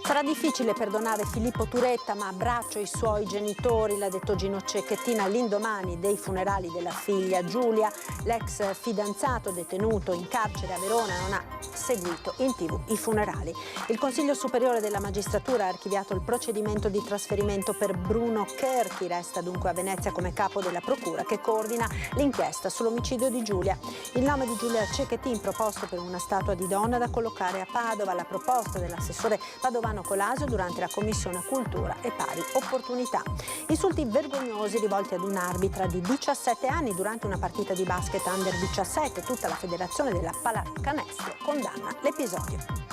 Sarà difficile perdonare Filippo Turetta, ma abbraccio i suoi genitori, l'ha detto Gino Cecchettin all'indomani dei funerali della figlia Giulia. L'ex fidanzato detenuto in carcere a Verona non ha seguito in TV i funerali. Il Consiglio Superiore della Magistratura ha archiviato il procedimento di trasferimento per Bruno Cherchi, resta dunque a Venezia come capo della procura che coordina l'inchiesta sull'omicidio di Giulia. Il nome di Giulia Cecchettin proposto per una statua di donna da collocare a Padova, la proposta dell'assessore padovano Colasio durante la Commissione Cultura e Pari Opportunità. Insulti vergognosi rivolti ad un'arbitra di 17 anni durante una partita di basket under 17. Tutta la federazione della pallacanestro condanna l'episodio.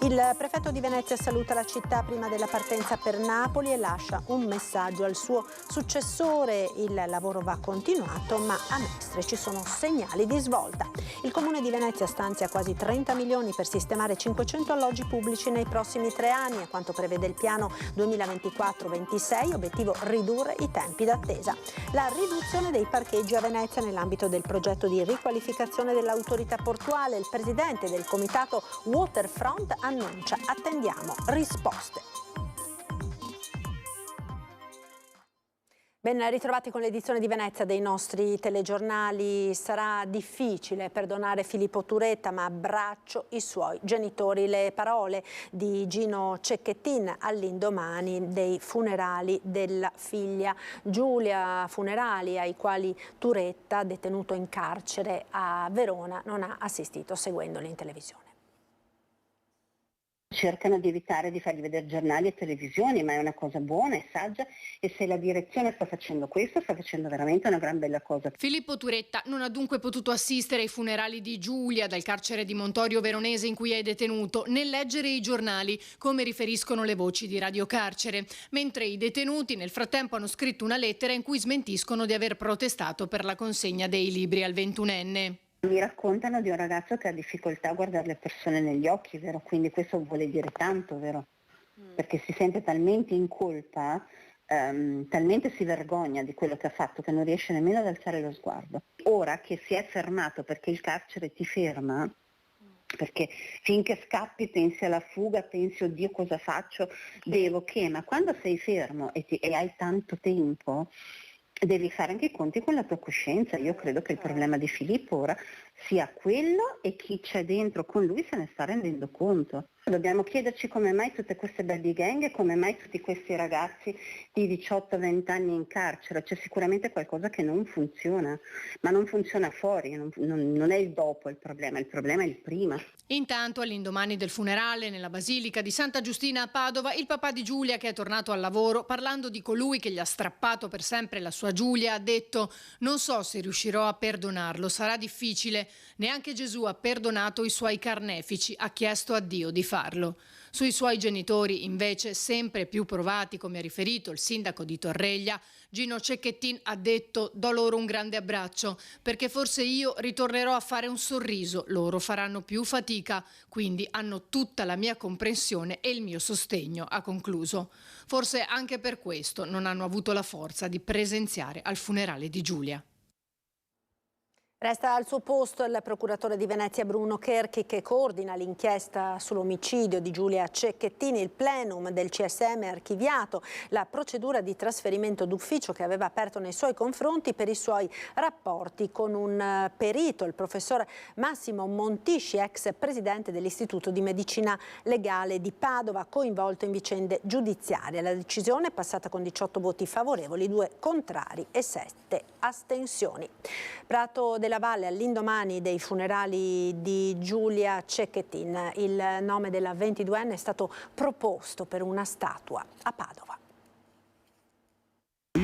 Il prefetto di Venezia saluta la città prima della partenza per Napoli e lascia un messaggio al suo successore. Il lavoro va continuato, ma a Mestre ci sono segnali di svolta. Il Comune di Venezia stanzia quasi 30 milioni per sistemare 500 alloggi pubblici nei prossimi 3 anni, a quanto prevede il piano 2024-26, obiettivo ridurre i tempi d'attesa. La riduzione dei parcheggi a Venezia nell'ambito del progetto di riqualificazione dell'autorità portuale. Il presidente del comitato Waterfront annuncia: attendiamo risposte. Ben ritrovati con l'edizione di Venezia dei nostri telegiornali. Sarà difficile perdonare Filippo Turetta, ma abbraccio i suoi genitori. Le parole di Gino Cecchettin all'indomani dei funerali della figlia Giulia, funerali ai quali Turetta, detenuto in carcere a Verona, non ha assistito, seguendoli in televisione. Cercano di evitare di fargli vedere giornali e televisioni, ma è una cosa buona e saggia, e se la direzione sta facendo questo, sta facendo veramente una gran bella cosa. Filippo Turetta non ha dunque potuto assistere ai funerali di Giulia dal carcere di Montorio Veronese in cui è detenuto, né leggere i giornali, come riferiscono le voci di Radio Carcere, mentre i detenuti nel frattempo hanno scritto una lettera in cui smentiscono di aver protestato per la consegna dei libri al 21enne. Mi raccontano di un ragazzo che ha difficoltà a guardare le persone negli occhi, vero? Quindi questo vuole dire tanto, vero? Perché si sente talmente in colpa, talmente si vergogna di quello che ha fatto che non riesce nemmeno ad alzare lo sguardo. Ora che si è fermato, perché il carcere ti ferma, perché finché scappi pensi alla fuga, pensi oddio cosa faccio, devo che, ma quando sei fermo e hai tanto tempo, devi fare anche i conti con la tua coscienza. Io credo che il problema di Filippo ora sia quello, e chi c'è dentro con lui se ne sta rendendo conto. Dobbiamo chiederci come mai tutte queste baby gang e come mai tutti questi ragazzi di 18-20 anni in carcere. C'è sicuramente qualcosa che non funziona, ma non funziona fuori, non è il dopo il problema è il prima. Intanto, all'indomani del funerale nella Basilica di Santa Giustina a Padova, il papà di Giulia, che è tornato al lavoro, parlando di colui che gli ha strappato per sempre la sua Giulia, ha detto: non so se riuscirò a perdonarlo, sarà difficile. Neanche Gesù ha perdonato i suoi carnefici, ha chiesto a Dio di farlo. Sui suoi genitori, invece, sempre più provati, come ha riferito il sindaco di Torreglia, Gino Cecchettin ha detto: do loro un grande abbraccio, perché forse io ritornerò a fare un sorriso, loro faranno più fatica, quindi hanno tutta la mia comprensione e il mio sostegno, ha concluso. Forse anche per questo non hanno avuto la forza di presenziare al funerale di Giulia. Resta al suo posto il procuratore di Venezia Bruno Cherchi, che coordina l'inchiesta sull'omicidio di Giulia Cecchettin. Il plenum del CSM ha archiviato la procedura di trasferimento d'ufficio che aveva aperto nei suoi confronti per i suoi rapporti con un perito, il professor Massimo Montisci, ex presidente dell'Istituto di Medicina Legale di Padova, coinvolto in vicende giudiziarie. La decisione è passata con 18 voti favorevoli, 2 contrari e 7 astensioni. Prato della Valle, all'indomani dei funerali di Giulia Cecchettin, il nome della 22enne è stato proposto per una statua a Padova.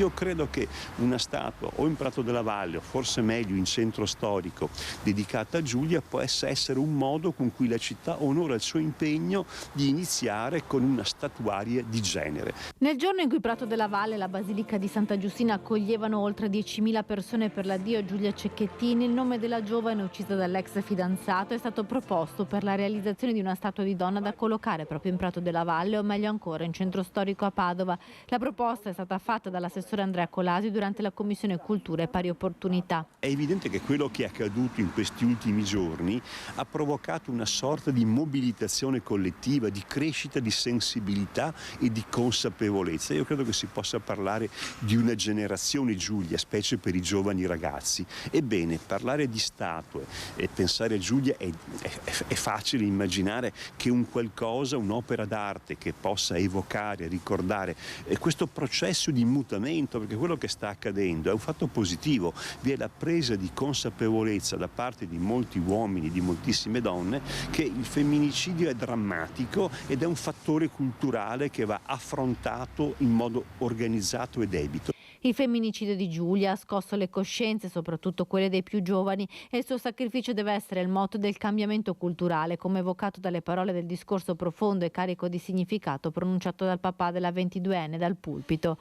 Io credo che una statua o in Prato della Valle o forse meglio in centro storico dedicata a Giulia possa essere un modo con cui la città onora il suo impegno di iniziare con una statuaria di genere. Nel giorno in cui Prato della Valle e la Basilica di Santa Giustina accoglievano oltre 10.000 persone per l'addio a Giulia Cecchettin, il nome della giovane uccisa dall'ex fidanzato è stato proposto per la realizzazione di una statua di donna da collocare proprio in Prato della Valle o meglio ancora in centro storico a Padova. La proposta è stata fatta dall'assessore Andrea Colasi durante la Commissione Cultura e Pari Opportunità. È evidente che quello che è accaduto in questi ultimi giorni ha provocato una sorta di mobilitazione collettiva, di crescita di sensibilità e di consapevolezza. Io credo che si possa parlare di una generazione Giulia, specie per i giovani ragazzi. Ebbene, parlare di statue e pensare a Giulia è facile immaginare che un qualcosa, un'opera d'arte che possa evocare, ricordare questo processo di mutamento, perché quello che sta accadendo è un fatto positivo. Vi è la presa di consapevolezza da parte di molti uomini, di moltissime donne, che il femminicidio è drammatico ed è un fattore culturale che va affrontato in modo organizzato e debito. Il femminicidio di Giulia ha scosso le coscienze, soprattutto quelle dei più giovani, e il suo sacrificio deve essere il motto del cambiamento culturale, come evocato dalle parole del discorso profondo e carico di significato pronunciato dal papà della 22enne dal pulpito.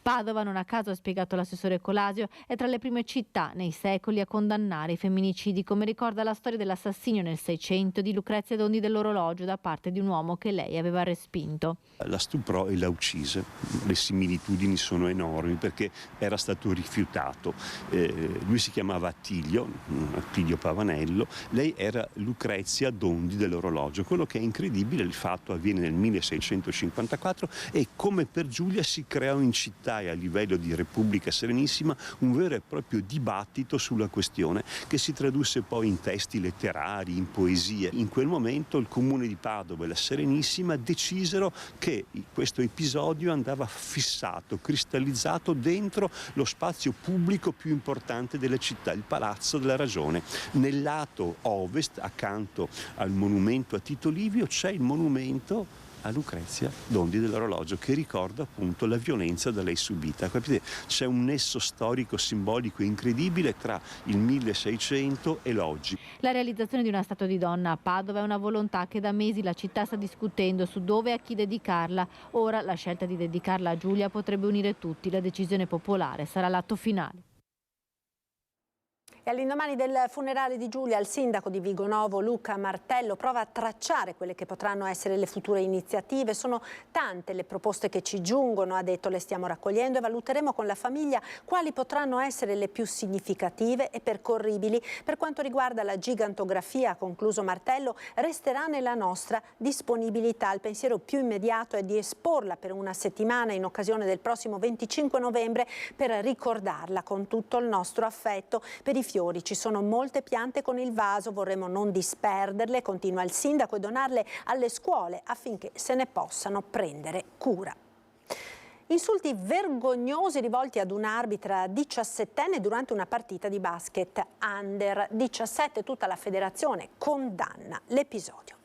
Padova, non a caso ha spiegato l'assessore Colasio, è tra le prime città nei secoli a condannare i femminicidi, come ricorda la storia dell'assassinio nel 600 di Lucrezia Dondi dell'orologio da parte di un uomo che lei aveva respinto. La stuprò e la uccise. Le similitudini sono enormi perché era stato rifiutato. Lui si chiamava Attilio Pavanello, lei era Lucrezia Dondi dell'orologio. Quello che è incredibile, il fatto avviene nel 1654 e come per Giulia si creò in città e a livello di Repubblica Serenissima un vero e proprio dibattito sulla questione che si tradusse poi in testi letterari, in poesie. In quel momento il comune di Padova e la Serenissima decisero che questo episodio andava fissato, cristallizzato dentro lo spazio pubblico più importante della città, il Palazzo della Ragione. Nel lato ovest, accanto al monumento a Tito Livio, c'è il monumento a Lucrezia Dondi dell'orologio che ricorda appunto la violenza da lei subita. Capite? C'è un nesso storico, simbolico incredibile tra il 1600 e l'oggi. La realizzazione di una statua di donna a Padova è una volontà che da mesi la città sta discutendo su dove e a chi dedicarla. Ora la scelta di dedicarla a Giulia potrebbe unire tutti. La decisione popolare sarà l'atto finale. E all'indomani del funerale di Giulia, il sindaco di Vigonovo, Luca Martello, prova a tracciare quelle che potranno essere le future iniziative. Sono tante le proposte che ci giungono, ha detto, le stiamo raccogliendo e valuteremo con la famiglia quali potranno essere le più significative e percorribili. Per quanto riguarda la gigantografia, ha concluso Martello, resterà nella nostra disponibilità. Il pensiero più immediato è di esporla per una settimana in occasione del prossimo 25 novembre per ricordarla con tutto il nostro affetto. Per i fiori ci sono molte piante con il vaso, vorremmo non disperderle, continua il sindaco, e donarle alle scuole affinché se ne possano prendere cura. Insulti vergognosi rivolti ad un'arbitra 17enne durante una partita di basket under 17, tutta la federazione condanna l'episodio.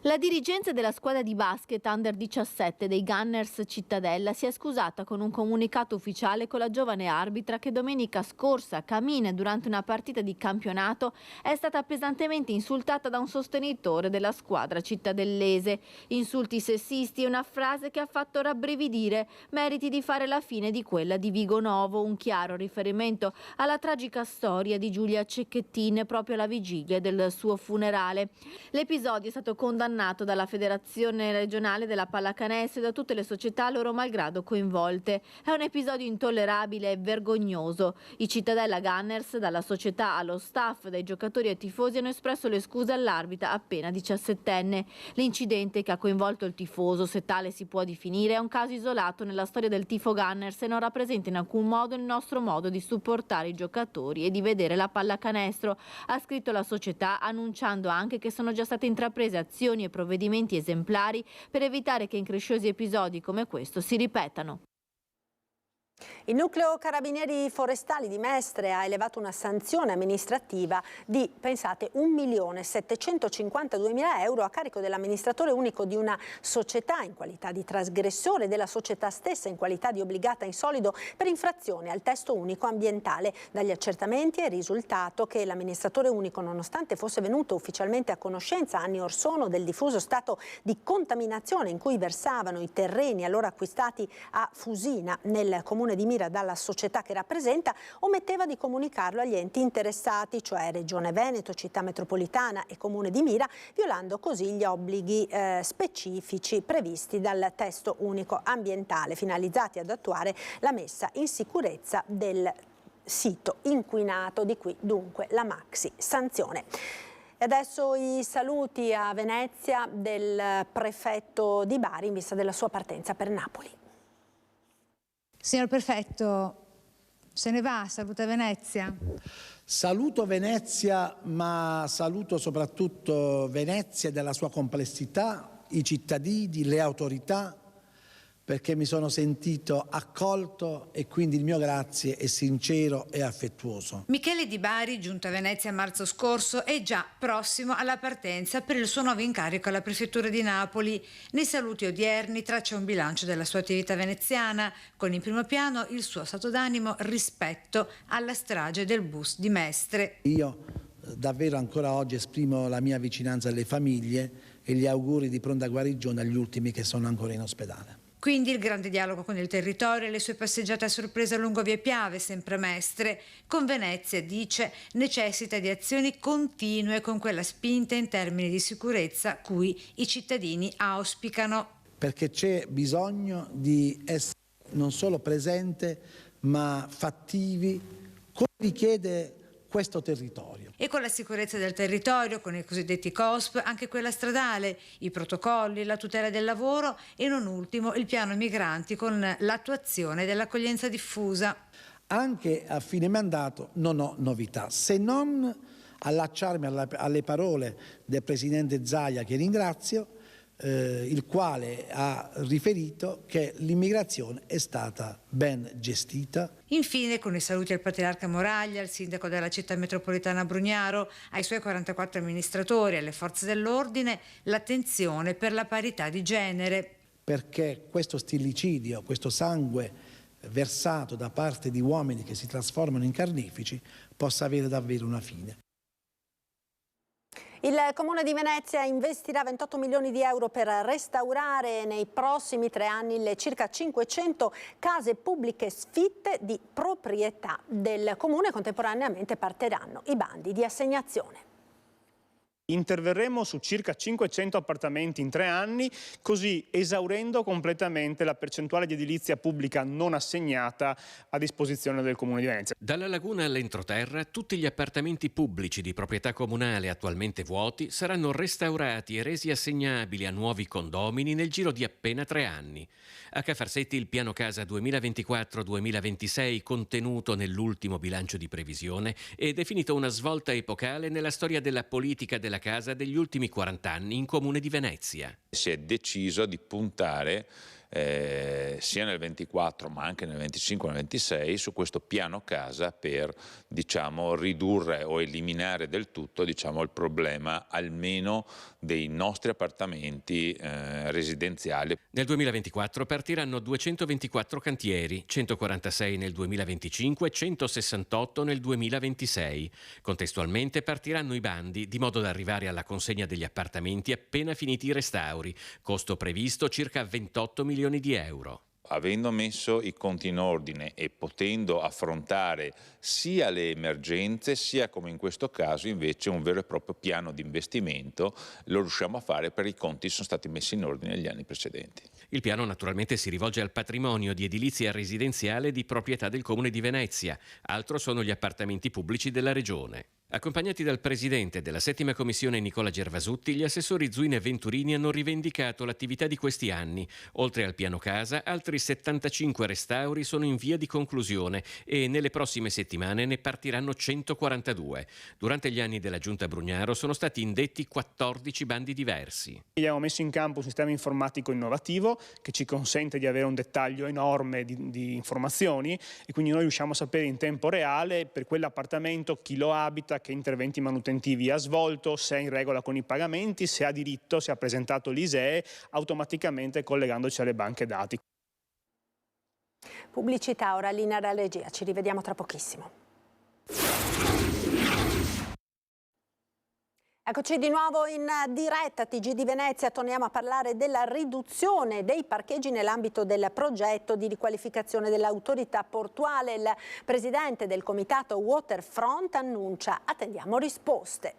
La dirigenza della squadra di basket under 17 dei Gunners Cittadella si è scusata con un comunicato ufficiale con la giovane arbitra che domenica scorsa a Camine durante una partita di campionato è stata pesantemente insultata da un sostenitore della squadra cittadellese. Insulti sessisti e una frase che ha fatto rabbrividire, meriti di fare la fine di quella di Vigonovo, un chiaro riferimento alla tragica storia di Giulia Cecchettin proprio alla vigilia del suo funerale. L'episodio è stato condannato dalla Federazione Regionale della Pallacanestro e da tutte le società loro malgrado coinvolte. È un episodio intollerabile e vergognoso. I Cittadella Gunners, dalla società allo staff, dai giocatori ai tifosi, hanno espresso le scuse all'arbitra appena 17enne. L'incidente che ha coinvolto il tifoso, se tale si può definire, è un caso isolato nella storia del tifo Gunners e non rappresenta in alcun modo il nostro modo di supportare i giocatori e di vedere la pallacanestro, ha scritto la società, annunciando anche che sono già state intraprese azioni e provvedimenti esemplari per evitare che incresciosi episodi come questo si ripetano. Il nucleo carabinieri forestali di Mestre ha elevato una sanzione amministrativa di, pensate, 1.752.000 euro a carico dell'amministratore unico di una società in qualità di trasgressore e della società stessa in qualità di obbligata in solido per infrazione al testo unico ambientale. Dagli accertamenti è risultato che l'amministratore unico, nonostante fosse venuto ufficialmente a conoscenza anni or sono del diffuso stato di contaminazione in cui versavano i terreni allora acquistati a Fusina nel comune di Mira dalla società che rappresenta, ometteva di comunicarlo agli enti interessati, cioè Regione Veneto, Città Metropolitana e Comune di Mira, violando così gli obblighi specifici previsti dal testo unico ambientale, finalizzati ad attuare la messa in sicurezza del sito inquinato, di qui dunque la maxi sanzione. E adesso i saluti a Venezia del prefetto di Bari in vista della sua partenza per Napoli. Signor prefetto, se ne va, saluta Venezia. Saluto Venezia, ma saluto soprattutto Venezia della sua complessità, i cittadini, le autorità, perché mi sono sentito accolto e quindi il mio grazie è sincero e affettuoso. Michele Di Bari, giunto a Venezia a marzo scorso, è già prossimo alla partenza per il suo nuovo incarico alla prefettura di Napoli. Nei saluti odierni traccia un bilancio della sua attività veneziana, con in primo piano il suo stato d'animo rispetto alla strage del bus di Mestre. Io davvero ancora oggi esprimo la mia vicinanza alle famiglie e gli auguri di pronta guarigione agli ultimi che sono ancora in ospedale. Quindi il grande dialogo con il territorio e le sue passeggiate a sorpresa lungo via Piave, sempre a Mestre. Con Venezia, dice, necessita di azioni continue con quella spinta in termini di sicurezza cui i cittadini auspicano. Perché c'è bisogno di essere non solo presente ma fattivi, come richiede questo territorio. E con la sicurezza del territorio, con i cosiddetti COSP, anche quella stradale, i protocolli, la tutela del lavoro e non ultimo il piano migranti con l'attuazione dell'accoglienza diffusa. Anche a fine mandato non ho novità, se non allacciarmi alle parole del Presidente Zaia, che ringrazio, il quale ha riferito che l'immigrazione è stata ben gestita. Infine, con i saluti al Patriarca Moraglia, al Sindaco della Città Metropolitana Brugnaro, ai suoi 44 amministratori e alle forze dell'ordine, l'attenzione per la parità di genere. Perché questo stillicidio, questo sangue versato da parte di uomini che si trasformano in carnefici possa avere davvero una fine. Il Comune di Venezia investirà 28 milioni di euro per restaurare nei prossimi 3 anni le circa 500 case pubbliche sfitte di proprietà del Comune. Contemporaneamente partiranno i bandi di assegnazione. Interverremo su circa 500 appartamenti in 3 anni, così esaurendo completamente la percentuale di edilizia pubblica non assegnata a disposizione del Comune di Venezia. Dalla laguna all'entroterra, tutti gli appartamenti pubblici di proprietà comunale attualmente vuoti saranno restaurati e resi assegnabili a nuovi condomini nel giro di appena 3 anni. A Cafarsetti il piano casa 2024-2026, contenuto nell'ultimo bilancio di previsione, è definito una svolta epocale nella storia della politica della casa degli ultimi 40 anni in Comune di Venezia. Si è deciso di puntare sia nel 24 ma anche nel 25 e nel 26 su questo piano casa per ridurre o eliminare del tutto il problema almeno dei nostri appartamenti residenziali. Nel 2024 partiranno 224 cantieri, 146 nel 2025 e 168 nel 2026. Contestualmente partiranno i bandi di modo da arrivare alla consegna degli appartamenti appena finiti i restauri, costo previsto circa 28 milioni di euro. Avendo messo i conti in ordine e potendo affrontare sia le emergenze sia, come in questo caso, invece un vero e proprio piano di investimento, lo riusciamo a fare perché i conti sono stati messi in ordine negli anni precedenti. Il piano naturalmente si rivolge al patrimonio di edilizia residenziale di proprietà del Comune di Venezia, altro sono gli appartamenti pubblici della Regione. Accompagnati dal presidente della 7ª commissione Nicola Gervasutti, gli assessori Zuina e Venturini hanno rivendicato l'attività di questi anni. Oltre al piano casa, altri 75 restauri sono in via di conclusione e nelle prossime settimane ne partiranno 142. Durante gli anni della Giunta Brugnaro sono stati indetti 14 bandi diversi. Abbiamo messo in campo un sistema informatico innovativo che ci consente di avere un dettaglio enorme di informazioni e quindi noi riusciamo a sapere in tempo reale per quell'appartamento chi lo abita, che interventi manutentivi ha svolto, se è in regola con i pagamenti, se ha diritto, se ha presentato l'ISEE, automaticamente collegandoci alle banche dati. Pubblicità, ora linea alla regia, ci rivediamo tra pochissimo. Eccoci di nuovo in diretta TG di Venezia, torniamo a parlare della riduzione dei parcheggi nell'ambito del progetto di riqualificazione dell'autorità portuale. Il presidente del comitato Waterfront annuncia, attendiamo risposte.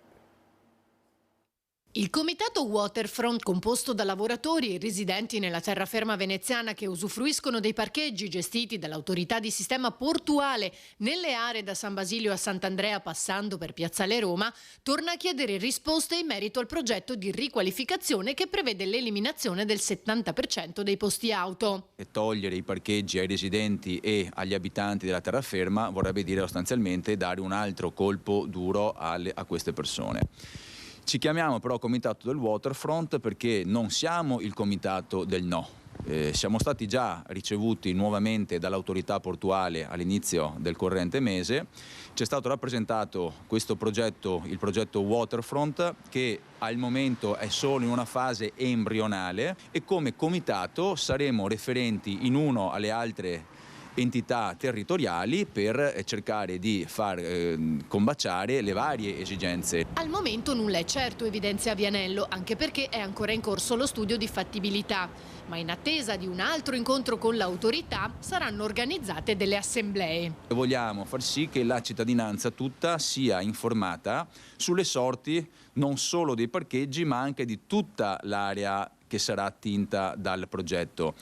Il comitato Waterfront, composto da lavoratori e residenti nella terraferma veneziana che usufruiscono dei parcheggi gestiti dall'autorità di sistema portuale nelle aree da San Basilio a Sant'Andrea passando per Piazzale Roma, torna a chiedere risposte in merito al progetto di riqualificazione che prevede l'eliminazione del 70% dei posti auto. Togliere i parcheggi ai residenti e agli abitanti della terraferma vorrebbe dire sostanzialmente dare un altro colpo duro a queste persone. Ci chiamiamo però Comitato del Waterfront perché non siamo il comitato del no. Siamo stati già ricevuti nuovamente dall'autorità portuale all'inizio del corrente mese. Ci è stato rappresentato questo progetto, il progetto Waterfront, che al momento è solo in una fase embrionale e come comitato saremo referenti in uno alle altre entità territoriali per cercare di far combaciare le varie esigenze. Al momento nulla è certo, evidenzia Vianello, anche perché è ancora in corso lo studio di fattibilità. Ma in attesa di un altro incontro con l'autorità saranno organizzate delle assemblee. Vogliamo far sì che la cittadinanza tutta sia informata sulle sorti non solo dei parcheggi ma anche di tutta l'area che sarà attinta dal progetto.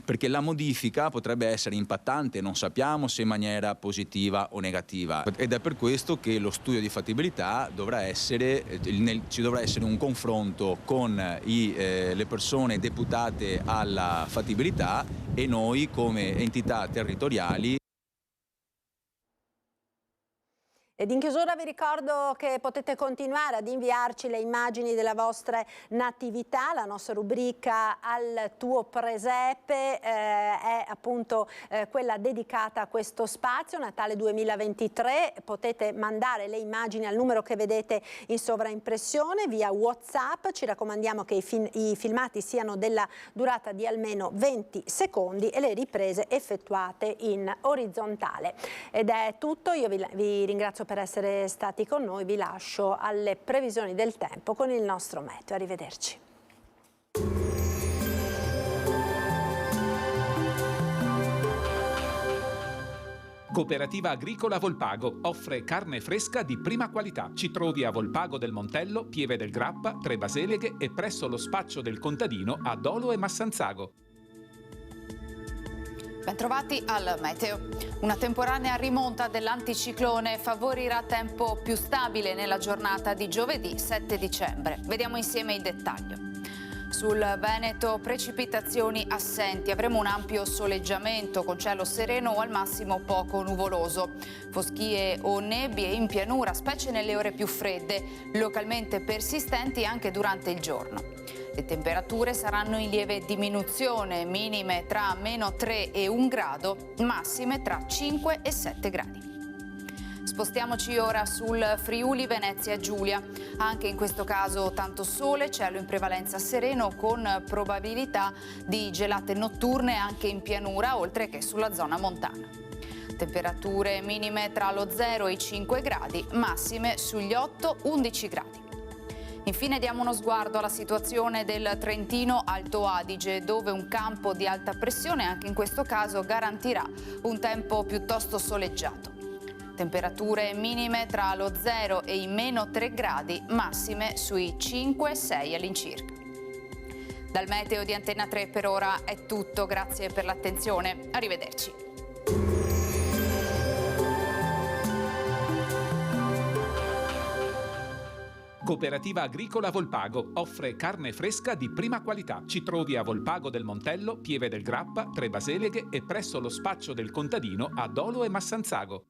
Perché la modifica potrebbe essere impattante, non sappiamo se in maniera positiva o negativa. Ed è per questo che lo studio di fattibilità ci dovrà essere un confronto con le persone deputate alla fattibilità e noi come entità territoriali. Ed in chiusura vi ricordo che potete continuare ad inviarci le immagini della vostra natività. La nostra rubrica Al tuo presepe è appunto quella dedicata a questo spazio, Natale 2023. Potete mandare le immagini al numero che vedete in sovraimpressione via WhatsApp. Ci raccomandiamo che i filmati siano della durata di almeno 20 secondi e le riprese effettuate in orizzontale. Ed è tutto, io vi ringrazio per essere stati con noi, vi lascio alle previsioni del tempo con il nostro meteo. Arrivederci. Cooperativa Agricola Volpago offre carne fresca di prima qualità. Ci trovi a Volpago del Montello, Pieve del Grappa, Tre Baseleghe e presso lo spaccio del contadino a Dolo e Massanzago. Bentrovati al meteo. Una temporanea rimonta dell'anticiclone favorirà tempo più stabile nella giornata di giovedì 7 dicembre. Vediamo insieme il dettaglio. Sul Veneto precipitazioni assenti, avremo un ampio soleggiamento con cielo sereno o al massimo poco nuvoloso. Foschie o nebbie in pianura, specie nelle ore più fredde, localmente persistenti anche durante il giorno. Le temperature saranno in lieve diminuzione, minime tra -3 e 1 grado, massime tra 5 e 7 gradi. Spostiamoci ora sul Friuli Venezia Giulia. Anche in questo caso tanto sole, cielo in prevalenza sereno con probabilità di gelate notturne anche in pianura oltre che sulla zona montana. Temperature minime tra lo 0 e i 5 gradi, massime sugli 8-11 gradi. Infine diamo uno sguardo alla situazione del Trentino Alto Adige, dove un campo di alta pressione anche in questo caso garantirà un tempo piuttosto soleggiato. Temperature minime tra lo 0 e i -3 gradi, massime sui 5-6 all'incirca. Dal meteo di Antenna 3 per ora è tutto, grazie per l'attenzione, arrivederci. Cooperativa Agricola Volpago offre carne fresca di prima qualità. Ci trovi a Volpago del Montello, Pieve del Grappa, Tre Baseleghe e presso lo spaccio del contadino a Dolo e Massanzago.